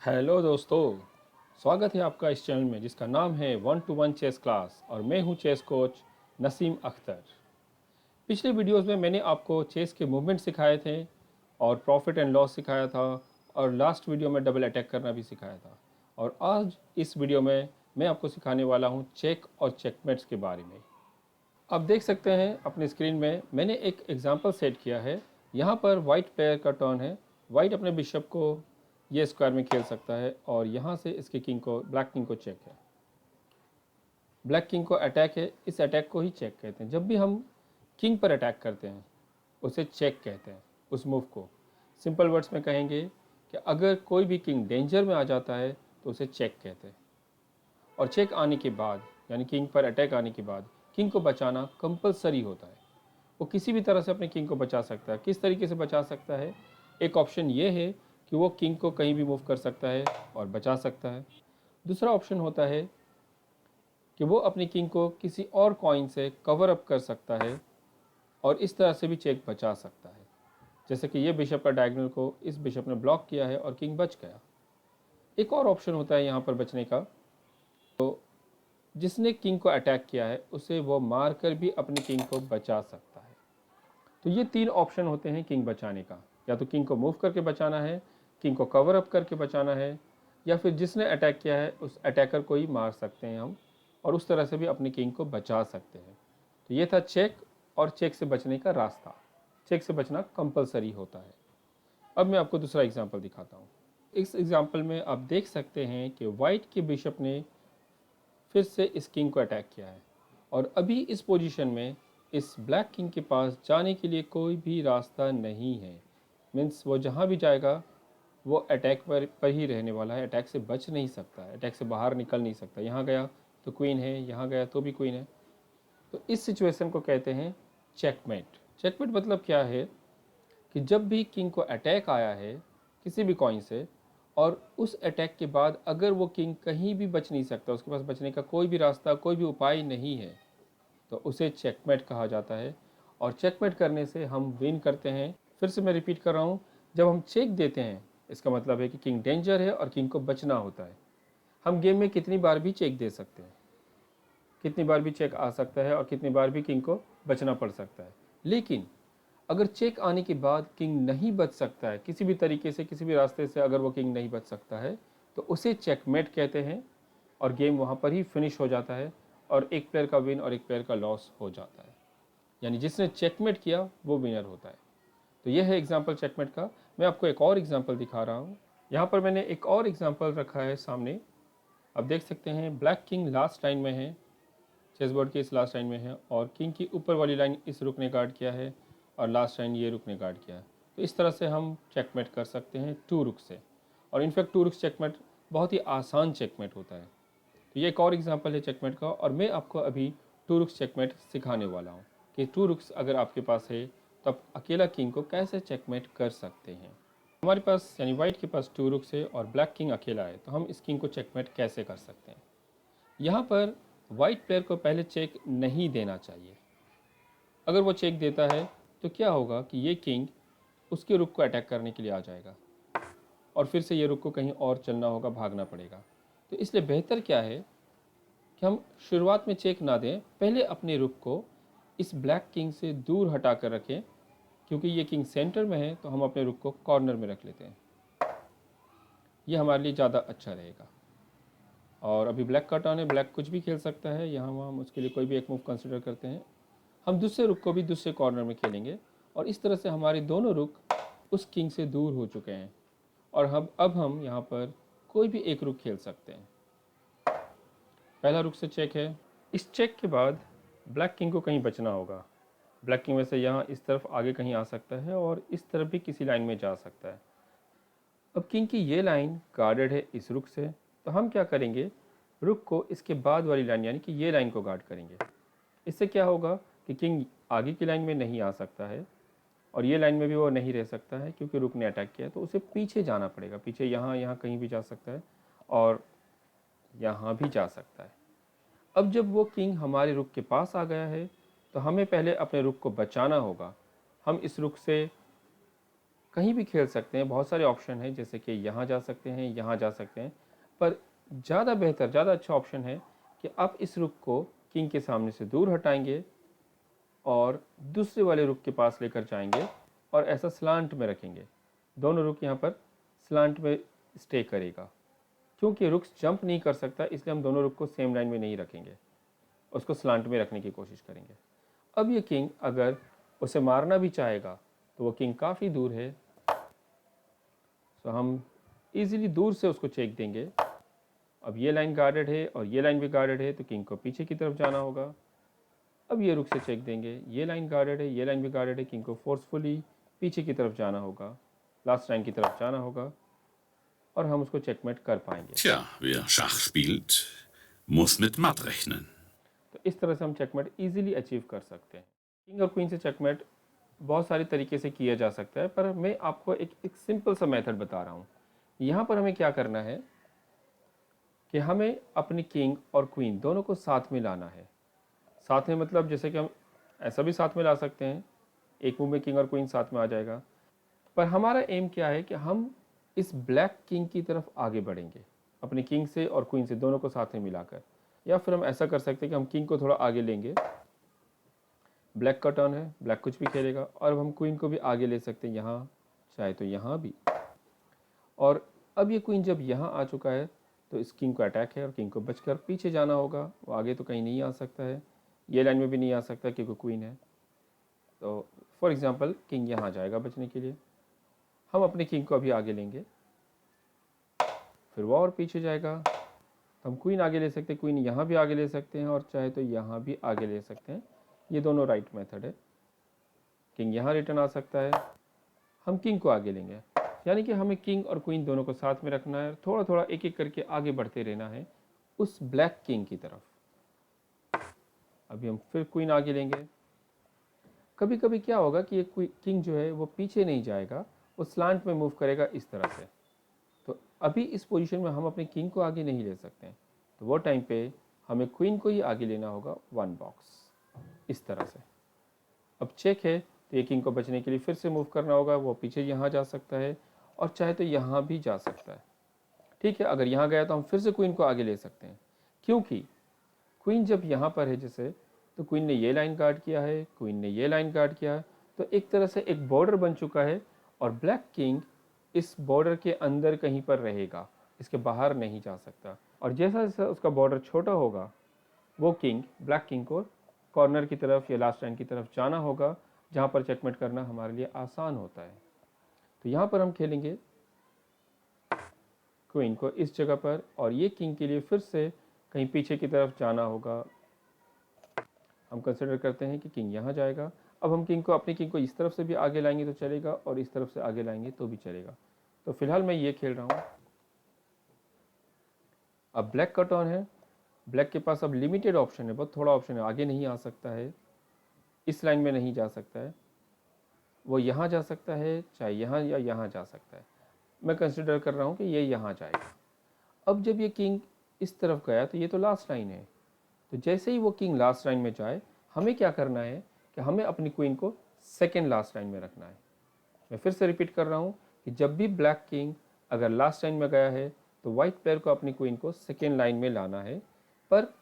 Hello दोस्तों, स्वागत है आपका इस चैनल में जिसका नाम है 1-to-1 चेस क्लास और मैं हूं चेस कोच नसीम अख्तर। पिछले वीडियोस में मैंने आपको चेस के मूवमेंट सिखाए थे और प्रॉफिट एंड लॉस सिखाया था और लास्ट वीडियो में डबल अटैक करना भी सिखाया था। और आज इस वीडियो में मैं आपको सिखाने वाला हूं चेक और चेकमेट्स के बारे में। आप देख सकते हैं अपनी स्क्रीन में मैंने एक एग्जाम्पल सेट किया है। यहाँ पर वाइट प्लेयर का टर्न है। वाइट अपने बिशप को ये स्क्वायर में खेल सकता है और यहाँ से इसके किंग को, ब्लैक किंग को चेक है। ब्लैक किंग को अटैक है, इस अटैक को ही चेक कहते हैं। जब भी हम किंग पर अटैक करते हैं उसे चेक कहते हैं। उस मूव को सिंपल वर्ड्स में कहेंगे कि अगर कोई भी किंग डेंजर में आ जाता है तो उसे चेक कहते हैं। और चेक आने के बाद यानी किंग पर अटैक आने के बाद किंग को बचाना कंपलसरी होता है। वो किसी भी तरह से अपने किंग को बचा सकता है। किस तरीके से बचा सकता है? एक ऑप्शन ये है कि वो किंग को कहीं भी मूव कर सकता है और बचा सकता है। दूसरा ऑप्शन होता है कि वो अपनी किंग को किसी और कॉइन से कवर अप कर सकता है और इस तरह से भी चेक बचा सकता है। जैसे कि ये बिशप का डायगोनल को इस बिशप ने ब्लॉक किया है और किंग बच गया। एक और ऑप्शन होता है यहाँ पर बचने का, तो जिसने किंग को अटैक किया है उसे वो मार कर भी अपनी किंग को बचा सकता है। तो ये तीन ऑप्शन होते हैं किंग बचाने का। या तो किंग को मूव करके बचाना है, किंग को कवर अप करके बचाना है, या फिर जिसने अटैक किया है उस अटैकर को ही मार सकते हैं हम और उस तरह से भी अपनी किंग को बचा सकते हैं। तो ये था चेक और चेक से बचने का रास्ता। चेक से बचना कंपलसरी होता है। अब मैं आपको दूसरा एग्जाम्पल दिखाता हूँ। इस एग्जाम्पल में आप देख सकते हैं कि वाइट के बिशप ने फिर से इस किंग को अटैक किया है और अभी इस पोजीशन में इस ब्लैक किंग के पास जाने के लिए कोई भी रास्ता नहीं है। मीन्स वो जहाँ भी जाएगा वो अटैक पर ही रहने वाला है। अटैक से बच नहीं सकता है, अटैक से बाहर निकल नहीं सकता। यहाँ गया तो क्वीन है, यहाँ गया तो भी क्वीन है। तो इस सिचुएशन को कहते हैं चेकमेट। चेकमेट मतलब क्या है कि जब भी किंग को अटैक आया है किसी भी कॉइन से और उस अटैक के बाद अगर वो किंग कहीं भी बच नहीं सकता, उसके पास बचने का कोई भी रास्ता, कोई भी उपाय नहीं है, तो उसे चेकमेट कहा जाता है। और चेकमेट करने से हम विन करते हैं। फिर से मैं रिपीट कर रहा हूँ, जब हम चेक देते हैं इसका मतलब है कि किंग डेंजर है और किंग को बचना होता है। हम गेम में कितनी बार भी चेक दे सकते हैं, कितनी बार भी चेक आ सकता है और कितनी बार भी किंग को बचना पड़ सकता है। लेकिन अगर चेक आने के बाद किंग नहीं बच सकता है किसी भी तरीके से, किसी भी रास्ते से अगर वो किंग नहीं बच सकता है तो उसे चेकमेट कहते हैं और गेम वहाँ पर ही फिनिश हो जाता है और एक प्लेयर का विन और एक प्लेयर का लॉस हो जाता है। यानी जिसने चेकमेट किया वो विनर होता है। तो यह है एग्जाम्पल चेकमेट का। मैं आपको एक और एग्जाम्पल दिखा रहा हूँ। यहाँ पर मैंने एक और एग्जाम्पल रखा है सामने। आप देख सकते हैं ब्लैक किंग लास्ट लाइन में है, चेसबोर्ड की इस लास्ट लाइन में है और किंग की ऊपर वाली लाइन इस रुक ने गार्ड किया है और लास्ट लाइन ये रुक ने गार्ड किया है। तो इस तरह से हम चेकमेट कर सकते हैं टू रुक से। और इनफैक्ट टू रुक्स चेकमेट बहुत ही आसान चेकमेट होता है। तो ये एक और एग्जांपल है चेकमेट का और मैं आपको अभी टू रुक्स चेकमेट सिखाने वाला हूँ कि टू रुक्स अगर आपके पास है तो आप अकेला किंग को कैसे चेकमेट कर सकते हैं। हमारे पास यानी वाइट के पास टू रुक्स है और ब्लैक किंग अकेला है, तो हम इस किंग को चेकमेट कैसे कर सकते हैं। यहाँ पर वाइट प्लेयर को पहले चेक नहीं देना चाहिए। अगर वो चेक देता है तो क्या होगा कि ये किंग उसके रुक को अटैक करने के लिए आ जाएगा और फिर से ये रुक को कहीं और चलना होगा, भागना पड़ेगा। तो इसलिए बेहतर क्या है कि हम शुरुआत में चेक ना दें, पहले अपने रुक को इस ब्लैक किंग से दूर हटा कर रखें। क्योंकि ये किंग सेंटर में है तो हम अपने रुक को कॉर्नर में रख लेते हैं, ये हमारे लिए ज़्यादा अच्छा रहेगा। और अभी ब्लैक का टर्न है, ब्लैक कुछ भी खेल सकता है, यहाँ वहाँ हम उसके लिए कोई भी एक मूव कंसिडर करते हैं। हम दूसरे रुक को भी दूसरे कॉर्नर में खेलेंगे और इस तरह से हमारे दोनों रुक उस किंग से दूर हो चुके हैं और अब हम यहाँ पर कोई भी एक रुक खेल सकते हैं। पहला रुक से चेक है। इस चेक के बाद ब्लैक किंग को कहीं बचना होगा। ब्लैक किंग वैसे यहाँ इस तरफ आगे कहीं आ सकता है और इस तरफ भी किसी लाइन में जा सकता है। अब किंग की ये लाइन गार्डेड है इस रुक से, तो हम क्या करेंगे, रुक को इसके बाद वाली लाइन यानी कि ये लाइन को गार्ड करेंगे। इससे क्या होगा कि किंग आगे की लाइन में नहीं आ सकता है और ये लाइन में भी वो नहीं रह सकता है क्योंकि रुक ने अटैक किया, तो उसे पीछे जाना पड़ेगा। पीछे यहाँ यहाँ कहीं भी जा सकता है और यहाँ भी जा सकता है। अब जब वो किंग हमारे रुक के पास आ गया है तो हमें पहले अपने रुक को बचाना होगा। हम इस रुक से कहीं भी खेल सकते हैं, बहुत सारे ऑप्शन हैं, जैसे कि यहाँ जा सकते हैं, यहाँ जा सकते हैं, पर ज़्यादा बेहतर, ज़्यादा अच्छा ऑप्शन है कि आप इस रुक को किंग के सामने से दूर हटाएंगे और दूसरे वाले रुक के पास लेकर जाएंगे और ऐसा स्लांट में रखेंगे। दोनों रुक यहाँ पर स्लांट में स्टे करेगा। क्योंकि रुक जंप नहीं कर सकता, इसलिए हम दोनों रुक को सेम लाइन में नहीं रखेंगे, उसको स्लांट में रखने की कोशिश करेंगे। अब ये किंग अगर उसे मारना भी चाहेगा तो वो किंग काफ़ी दूर है, तो हम इजीली दूर से उसको चेक देंगे। अब ये लाइन गार्डेड है और ये लाइन भी गार्डेड है, तो किंग को पीछे की तरफ जाना होगा। अब ये रुक से चेक देंगे, ये लाइन गार्डेड है, ये लाइन भी गार्डेड है, किंग को फोर्सफुली पीछे की तरफ जाना होगा, लास्ट लाइन की तरफ जाना होगा और हम उसको चेकमेट कर पाएंगे। Tja, wer Schach spielt, muss mit Matt rechnen. तो इस तरह से हम चेकमेट इजीली अचीव कर सकते हैं। किंग और क्वीन से चेकमेट बहुत सारे तरीके से किया जा सकता है, पर मैं आपको एक सिंपल सा मेथड बता रहा हूँ। यहाँ पर हमें क्या करना है कि हमें अपनी किंग और क्वीन दोनों को साथ में लाना है। साथ में मतलब जैसे कि हम ऐसा भी साथ में ला सकते हैं, एक मूव में किंग और क्वीन साथ में आ जाएगा, पर हमारा एम क्या है कि हम इस ब्लैक किंग की तरफ आगे बढ़ेंगे, अपनी किंग से और क्वीन से दोनों को साथ में मिलाकर। या फिर हम ऐसा कर सकते हैं कि हम किंग को थोड़ा आगे लेंगे, ब्लैक का टर्न है, ब्लैक कुछ भी खेलेगा, और अब हम क्वीन को भी आगे ले सकते हैं, यहाँ चाहे तो यहाँ भी। और अब ये क्वीन जब यहाँ आ चुका है तो इस किंग को अटैक है और किंग को बचकर पीछे जाना होगा, वो आगे तो कहीं नहीं आ सकता है, ये लाइन में भी नहीं आ सकता क्योंकि क्वीन है। तो फॉर एग्जांपल किंग यहाँ जाएगा बचने के लिए, हम अपने किंग को अभी आगे लेंगे, फिर वो और पीछे जाएगा, तो हम क्वीन आगे ले सकते हैं, क्वीन यहाँ भी आगे ले सकते हैं और चाहे तो यहाँ भी आगे ले सकते हैं। ये दोनों राइट मेथड है। किंग यहाँ रिटर्न आ सकता है, हम किंग को आगे लेंगे, यानी कि हमें किंग और क्वीन दोनों को साथ में रखना है, थोड़ा थोड़ा एक एक करके आगे बढ़ते रहना है उस ब्लैक किंग की तरफ। अभी हम फिर क्वीन आगे लेंगे। कभी कभी क्या होगा कि ये किंग जो है वो पीछे नहीं जाएगा, वो स्लांट में मूव करेगा इस तरह से, तो अभी इस पोजीशन में हम अपने किंग को आगे नहीं ले सकते हैं, तो वो टाइम पे हमें क्वीन को ही आगे लेना होगा वन बॉक्स इस तरह से। अब चेक है तो ये किंग को बचने के लिए फिर से मूव करना होगा, वो पीछे यहाँ जा सकता है और चाहे तो यहाँ भी जा सकता है। ठीक है, अगर यहाँ गया तो हम फिर से क्वीन को आगे ले सकते हैं, क्योंकि क्वीन जब यहाँ पर है जैसे, तो क्वीन ने ये लाइन गार्ड किया है, क्वीन ने ये लाइन गार्ड किया है, तो एक तरह से एक बॉर्डर बन चुका है और ब्लैक किंग इस बॉर्डर के अंदर कहीं पर रहेगा, इसके बाहर नहीं जा सकता। और जैसा जैसा उसका बॉर्डर छोटा होगा, वो किंग ब्लैक किंग को कॉर्नर की तरफ या लास्ट लाइन की तरफ जाना होगा, जहाँ पर चेकमेट करना हमारे लिए आसान होता है। तो यहाँ पर हम खेलेंगे क्वीन को इस जगह पर, और ये किंग के लिए फिर से कहीं पीछे की तरफ जाना होगा। हम कंसिडर करते हैं कि किंग यहाँ जाएगा। अब हम किंग को, अपनी किंग को इस तरफ से भी आगे लाएंगे तो चलेगा और इस तरफ से आगे लाएंगे तो भी चलेगा। तो फिलहाल मैं ये खेल रहा हूँ। अब ब्लैक का टर्न है, ब्लैक के पास अब लिमिटेड ऑप्शन है, बहुत थोड़ा ऑप्शन है, आगे नहीं आ सकता है, इस लाइन में नहीं जा सकता है, वो यहाँ जा सकता है, चाहे यहाँ या यहाँ जा सकता है। मैं कंसिडर कर रहा हूँ कि ये यहाँ जाएगा। अब जब ये किंग इस तरफ गया तो ये तो लास्ट लाइन है, तो जैसे ही वो किंग लास्ट लाइन में जाए, हमें क्या करना है कि हमें अपनी क्वीन को सेकेंड लास्ट लाइन में रखना है। मैं फिर से रिपीट कर रहा हूँ कि जब भी ब्लैक किंग अगर लास्ट लाइन में गया है तो वाइट प्लेयर को अपनी क्वीन को सेकेंड लाइन में लाना है, पर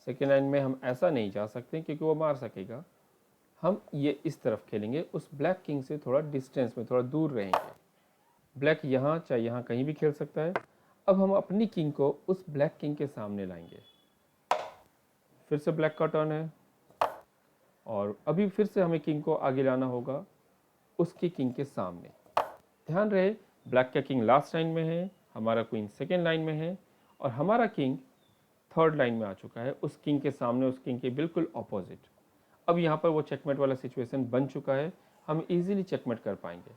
सेकेंड लाइन में हम ऐसा नहीं जा सकते क्योंकि वो मार सकेगा। हम ये इस तरफ खेलेंगे, उस ब्लैक किंग से थोड़ा डिस्टेंस में, थोड़ा दूर रहेंगे। ब्लैक यहाँ चाहे यहाँ कहीं भी खेल सकता है। अब हम अपनी किंग को उस ब्लैक किंग के सामने लाएंगे। फिर से ब्लैक का टर्न है और अभी फिर से हमें किंग को आगे लाना होगा उसकी किंग के सामने। ध्यान रहे, ब्लैक का किंग लास्ट लाइन में है, हमारा क्वीन सेकेंड लाइन में है और हमारा किंग थर्ड लाइन में आ चुका है उस किंग के सामने, उस किंग के बिल्कुल ऑपोजिट। अब यहाँ पर वो चेकमेट वाला सिचुएशन बन चुका है, हम इजीली चेकमेट कर पाएंगे।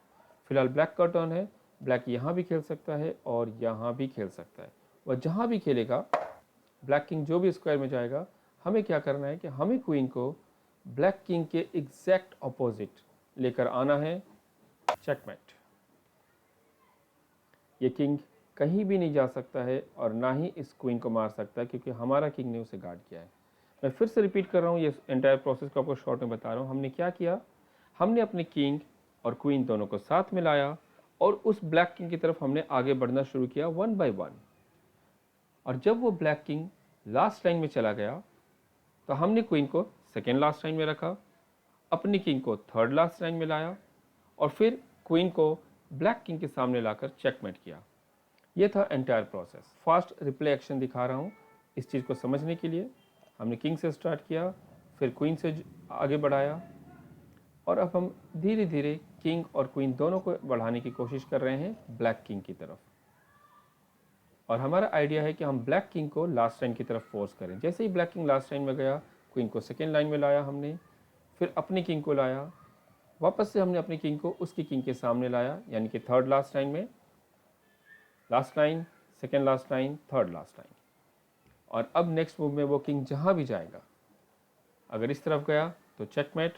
फिलहाल ब्लैक का टर्न है, ब्लैक यहाँ भी खेल सकता है और यहाँ भी खेल सकता है। वह जहाँ भी खेलेगा, ब्लैक किंग जो भी स्क्वायर में जाएगा, हमें क्या करना है कि हमें क्वीन को ब्लैक किंग के एग्जैक्ट ऑपोजिट लेकर आना है, चेकमेट। ये किंग कहीं भी नहीं जा सकता है और ना ही इस क्वीन को मार सकता है क्योंकि हमारा किंग ने उसे गार्ड किया है। मैं फिर से रिपीट कर रहा हूँ, ये एंटायर प्रोसेस को आपको शॉर्ट में बता रहा हूँ। हमने क्या किया, हमने अपने किंग और क्वीन दोनों को साथ में लाया और उस ब्लैक किंग की तरफ हमने आगे बढ़ना शुरू किया 1 बाय 1। और जब वो ब्लैक किंग लास्ट लाइन में चला गया तो हमने क्वीन को सेकेंड लास्ट लाइन में रखा, अपनी किंग को थर्ड लास्ट लाइन में लाया और फिर क्वीन को ब्लैक किंग के सामने लाकर चेकमेट किया। ये था entire process. Fast replay action दिखा रहा हूँ इस चीज़ को समझने के लिए। हमने किंग से स्टार्ट किया, फिर क्वीन से आगे बढ़ाया और अब हम धीरे धीरे किंग और क्वीन दोनों को बढ़ाने की कोशिश कर रहे हैं ब्लैक किंग की तरफ। और हमारा आइडिया है कि हम ब्लैक किंग को लास्ट लाइन की तरफ फोर्स करें। जैसे ही ब्लैक किंग लास्ट लाइन में गया, क्वीन को सेकेंड लाइन में लाया हमने, फिर अपनी किंग को लाया, वापस से हमने अपनी किंग को उसकी किंग के सामने लाया, यानी कि थर्ड लास्ट लाइन में, last line, second last line, third last line. और अब नेक्स्ट मूव में वो किंग जहाँ भी जाएगा, अगर इस तरफ गया तो चेकमेट,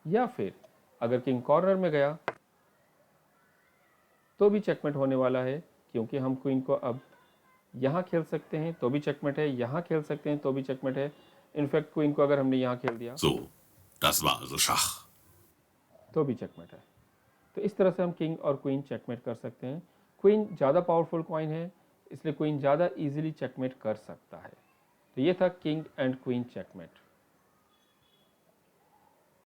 या फिर अगर किंग कॉर्नर में गया तो भी चेकमेट होने वाला है, क्योंकि हम क्वीन को अब यहाँ खेल सकते हैं तो भी चेकमेट है, यहाँ खेल सकते हैं तो भी चेकमेट है। इनफैक्ट क्वीन को अगर हमने यहाँ खेल दिया So, das war also Schach. तो भी चेकमेट है। तो इस तरह से हम किंग और क्वीन चेकमेट कर सकते हैं। क्वीन ज़्यादा पावरफुल कॉइन है, इसलिए क्वीन ज़्यादा इजीली चेकमेट कर सकता है। तो ये था किंग एंड क्वीन चेकमेट।